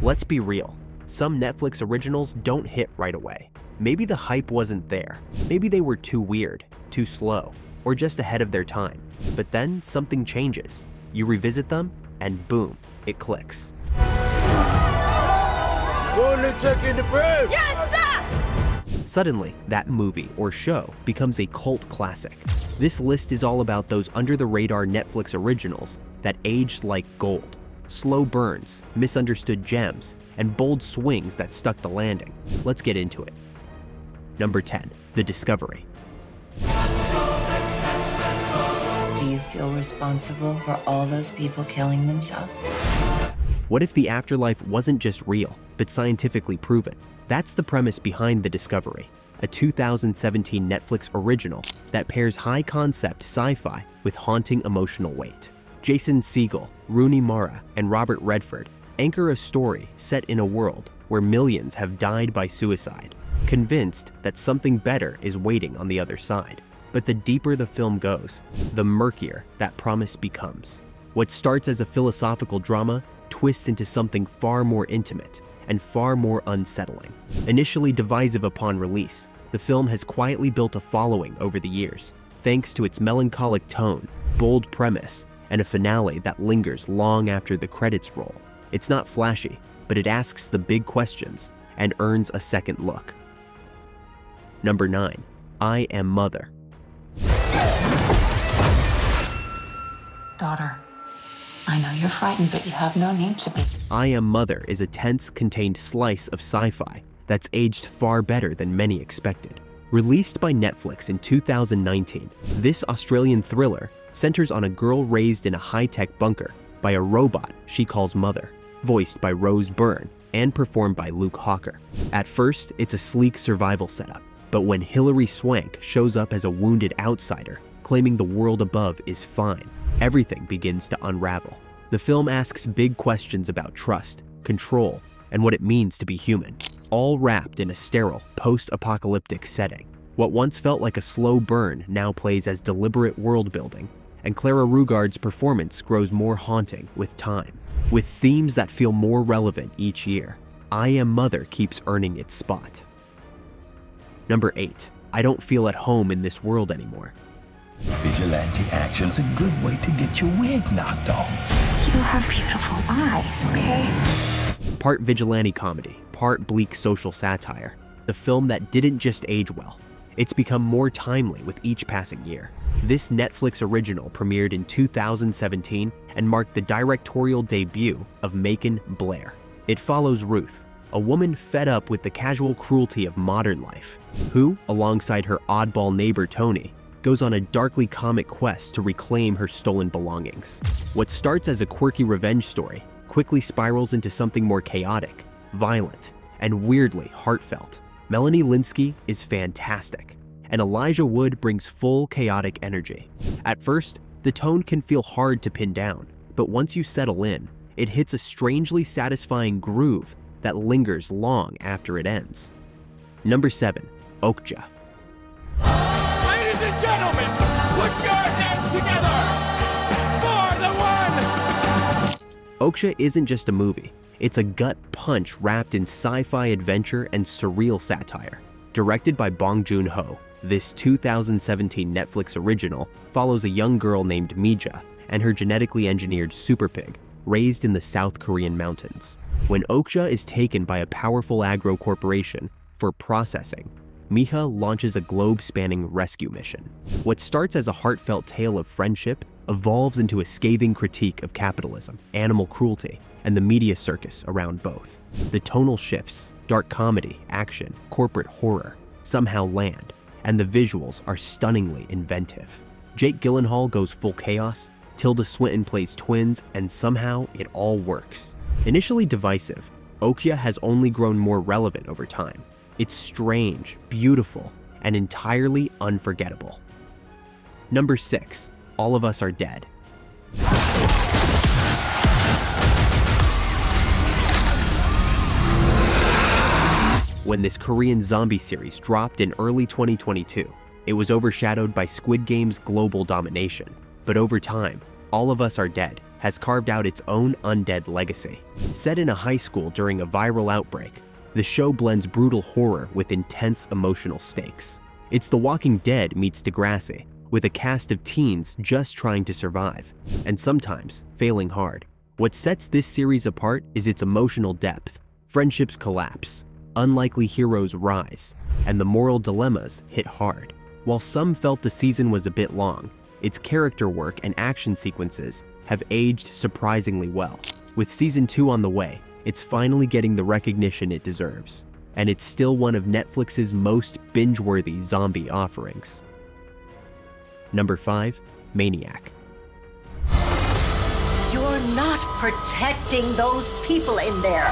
Let's be real, some Netflix originals don't hit right away. Maybe the hype wasn't there. Maybe they were too weird, too slow, or just ahead of their time. But then something changes. You revisit them, and boom, it clicks. Yes, sir! Suddenly, that movie or show becomes a cult classic. This list is all about those under-the-radar Netflix originals that aged like gold. Slow burns, misunderstood gems, and bold swings that stuck the landing. Let's get into it. Number 10, The Discovery. Do you feel responsible for all those people killing themselves? What if the afterlife wasn't just real, but scientifically proven? That's the premise behind The Discovery, a 2017 Netflix original that pairs high-concept sci-fi with haunting emotional weight. Jason Segel, Rooney Mara, and Robert Redford anchor a story set in a world where millions have died by suicide, convinced that something better is waiting on the other side. But the deeper the film goes, the murkier that promise becomes. What starts as a philosophical drama twists into something far more intimate and far more unsettling. Initially divisive upon release, the film has quietly built a following over the years, thanks to its melancholic tone, bold premise, and a finale that lingers long after the credits roll. It's not flashy, but it asks the big questions and earns a second look. Number 9, I Am Mother. Daughter, I know you're frightened, but you have no need to be. I Am Mother is a tense, contained slice of sci-fi that's aged far better than many expected. Released by Netflix in 2019, this Australian thriller centers on a girl raised in a high-tech bunker by a robot she calls Mother, voiced by Rose Byrne and performed by Luke Hawker. At first, it's a sleek survival setup, but when Hilary Swank shows up as a wounded outsider, claiming the world above is fine, everything begins to unravel. The film asks big questions about trust, control, and what it means to be human, all wrapped in a sterile, post-apocalyptic setting. What once felt like a slow burn now plays as deliberate world-building, and Clara Rugaard's performance grows more haunting with time. With themes that feel more relevant each year, I Am Mother keeps earning its spot. Number 8, I Don't Feel at Home in This World Anymore. Vigilante action's a good way to get your wig knocked off. You have beautiful eyes, okay? Part vigilante comedy, part bleak social satire, the film that didn't just age well. It's become more timely with each passing year. This Netflix original premiered in 2017 and marked the directorial debut of Macon Blair. It follows Ruth, a woman fed up with the casual cruelty of modern life, who, alongside her oddball neighbor Tony, goes on a darkly comic quest to reclaim her stolen belongings. What starts as a quirky revenge story quickly spirals into something more chaotic, violent, and weirdly heartfelt. Melanie Lynskey is fantastic, and Elijah Wood brings full chaotic energy. At first, the tone can feel hard to pin down, but once you settle in, it hits a strangely satisfying groove that lingers long after it ends. Number 7, Okja. Ladies and gentlemen, put your hands together for the one! Okja isn't just a movie. It's a gut punch wrapped in sci-fi adventure and surreal satire. Directed by Bong Joon-ho, this 2017 Netflix original follows a young girl named Mija and her genetically engineered super pig, raised in the South Korean mountains. When Okja is taken by a powerful agro corporation for processing, Mija launches a globe-spanning rescue mission. What starts as a heartfelt tale of friendship evolves into a scathing critique of capitalism, animal cruelty, and the media circus around both. The tonal shifts, dark comedy, action, corporate horror, somehow land, and the visuals are stunningly inventive. Jake Gyllenhaal goes full chaos, Tilda Swinton plays twins, and somehow it all works. Initially divisive, Okja has only grown more relevant over time. It's strange, beautiful, and entirely unforgettable. Number 6, All of Us Are Dead. When this Korean zombie series dropped in early 2022, it was overshadowed by Squid Game's global domination. But over time, All of Us Are Dead has carved out its own undead legacy. Set in a high school during a viral outbreak, the show blends brutal horror with intense emotional stakes. It's The Walking Dead meets Degrassi, with a cast of teens just trying to survive, and sometimes failing hard. What sets this series apart is its emotional depth. Friendships collapse, unlikely heroes rise, and the moral dilemmas hit hard. While some felt the season was a bit long, its character work and action sequences have aged surprisingly well. With season 2 on the way, it's finally getting the recognition it deserves, and it's still one of Netflix's most binge-worthy zombie offerings. Number 5, Maniac. You're not protecting those people in there.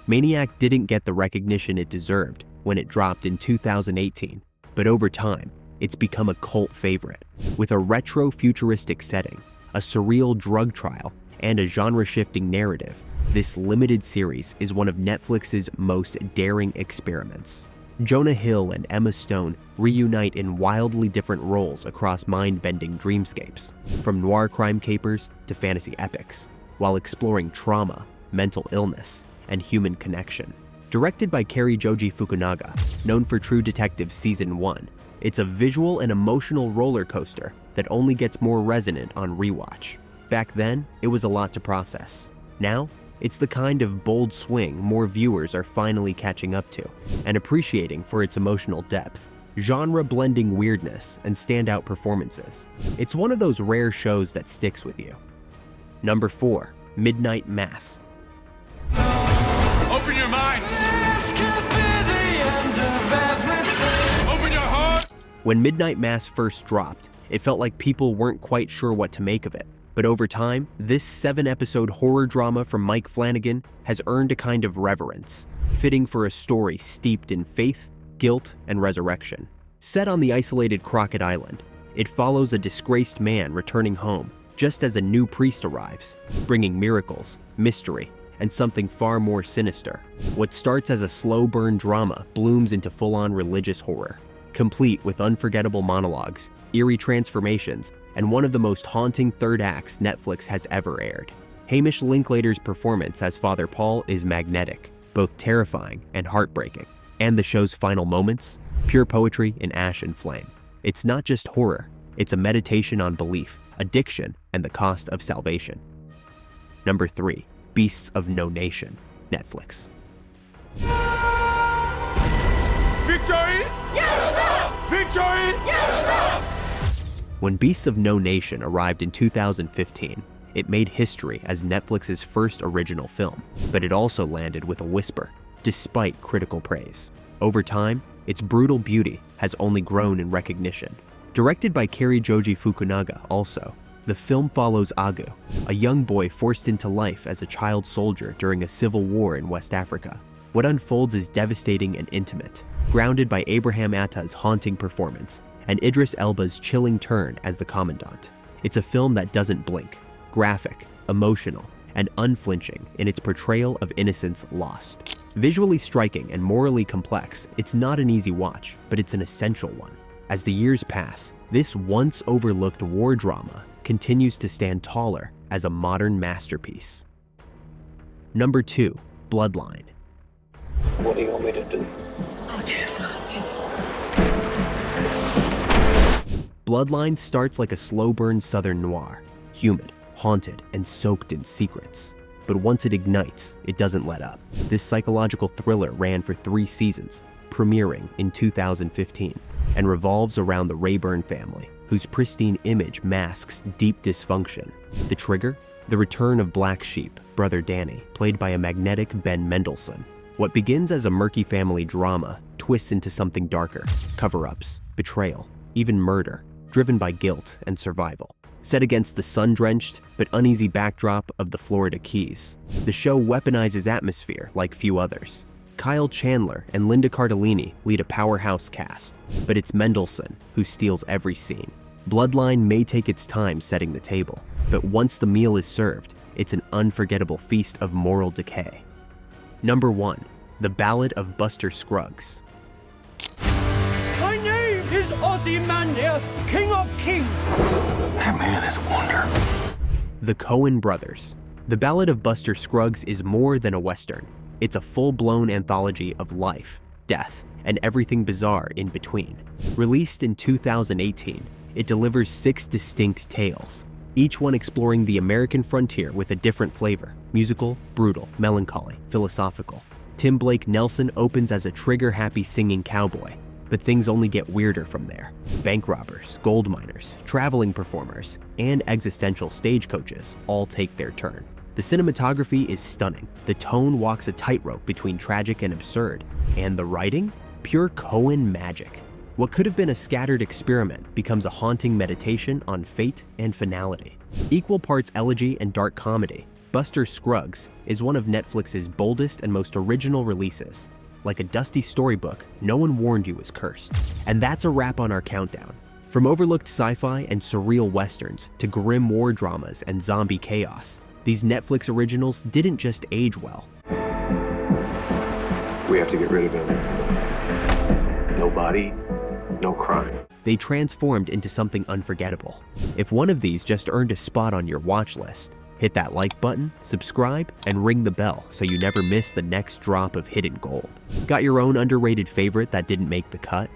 Maniac didn't get the recognition it deserved when it dropped in 2018, but over time, it's become a cult favorite. With a retro-futuristic setting, a surreal drug trial, and a genre-shifting narrative, this limited series is one of Netflix's most daring experiments. Jonah Hill and Emma Stone reunite in wildly different roles across mind-bending dreamscapes, from noir crime capers to fantasy epics, while exploring trauma, mental illness, and human connection. Directed by Cary Joji Fukunaga, known for True Detective Season 1, it's a visual and emotional roller coaster that only gets more resonant on rewatch. Back then, it was a lot to process. Now, it's the kind of bold swing more viewers are finally catching up to and appreciating for its emotional depth, genre-blending weirdness, and standout performances. It's one of those rare shows that sticks with you. Number 4, Midnight Mass. Open your minds. This could be the end of everything. Open your heart. When Midnight Mass first dropped, it felt like people weren't quite sure what to make of it. But over time, this 7-episode horror drama from Mike Flanagan has earned a kind of reverence, fitting for a story steeped in faith, guilt, and resurrection. Set on the isolated Crockett Island, it follows a disgraced man returning home just as a new priest arrives, bringing miracles, mystery, and something far more sinister. What starts as a slow burn drama blooms into full-on religious horror, complete with unforgettable monologues, eerie transformations, and one of the most haunting third acts Netflix has ever aired. Hamish Linklater's performance as Father Paul is magnetic, both terrifying and heartbreaking. And the show's final moments? Pure poetry in ash and flame. It's not just horror, it's a meditation on belief, addiction, and the cost of salvation. Number 3, Beasts of No Nation, Netflix. Victory! Yes, sir! Victory! Yes, sir! When Beasts of No Nation arrived in 2015, it made history as Netflix's first original film, but it also landed with a whisper, despite critical praise. Over time, its brutal beauty has only grown in recognition. Directed by Cary Joji Fukunaga also, the film follows Agu, a young boy forced into life as a child soldier during a civil war in West Africa. What unfolds is devastating and intimate, grounded by Abraham Atta's haunting performance and Idris Elba's chilling turn as the commandant. It's a film that doesn't blink, graphic, emotional, and unflinching in its portrayal of innocence lost. Visually striking and morally complex, it's not an easy watch, but it's an essential one. As the years pass, this once overlooked war drama continues to stand taller as a modern masterpiece. Number 2, Bloodline. What do you want me to do? Bloodline starts like a slow-burn southern noir, humid, haunted, and soaked in secrets. But once it ignites, it doesn't let up. This psychological thriller ran for 3 seasons, premiering in 2015, and revolves around the Rayburn family, whose pristine image masks deep dysfunction. The trigger? The return of Black Sheep, Brother Danny, played by a magnetic Ben Mendelsohn. What begins as a murky family drama twists into something darker: cover-ups, betrayal, even murder, driven by guilt and survival. Set against the sun-drenched but uneasy backdrop of the Florida Keys, the show weaponizes atmosphere like few others. Kyle Chandler and Linda Cardellini lead a powerhouse cast, but it's Mendelsohn who steals every scene. Bloodline may take its time setting the table, but once the meal is served, it's an unforgettable feast of moral decay. Number 1, The Ballad of Buster Scruggs. My name is Ozymandias, King of Kings. That man is a wonder. The Coen Brothers. The Ballad of Buster Scruggs is more than a Western. It's a full-blown anthology of life, death, and everything bizarre in between. Released in 2018, it delivers 6 distinct tales, each one exploring the American frontier with a different flavor: musical, brutal, melancholy, philosophical. Tim Blake Nelson opens as a trigger-happy singing cowboy, but things only get weirder from there. Bank robbers, gold miners, traveling performers, and existential stagecoaches all take their turn. The cinematography is stunning, the tone walks a tightrope between tragic and absurd, and the writing? Pure Coen magic. What could have been a scattered experiment becomes a haunting meditation on fate and finality. Equal parts elegy and dark comedy, Buster Scruggs is one of Netflix's boldest and most original releases. Like a dusty storybook, no one warned you was cursed. And that's a wrap on our countdown. From overlooked sci-fi and surreal westerns to grim war dramas and zombie chaos, these Netflix originals didn't just age well. We have to get rid of him. No body, no crime. They transformed into something unforgettable. If one of these just earned a spot on your watch list, hit that like button, subscribe, and ring the bell so you never miss the next drop of hidden gold. Got your own underrated favorite that didn't make the cut?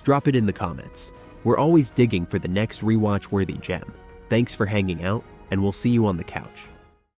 Drop it in the comments. We're always digging for the next rewatch-worthy gem. Thanks for hanging out, and we'll see you on the couch.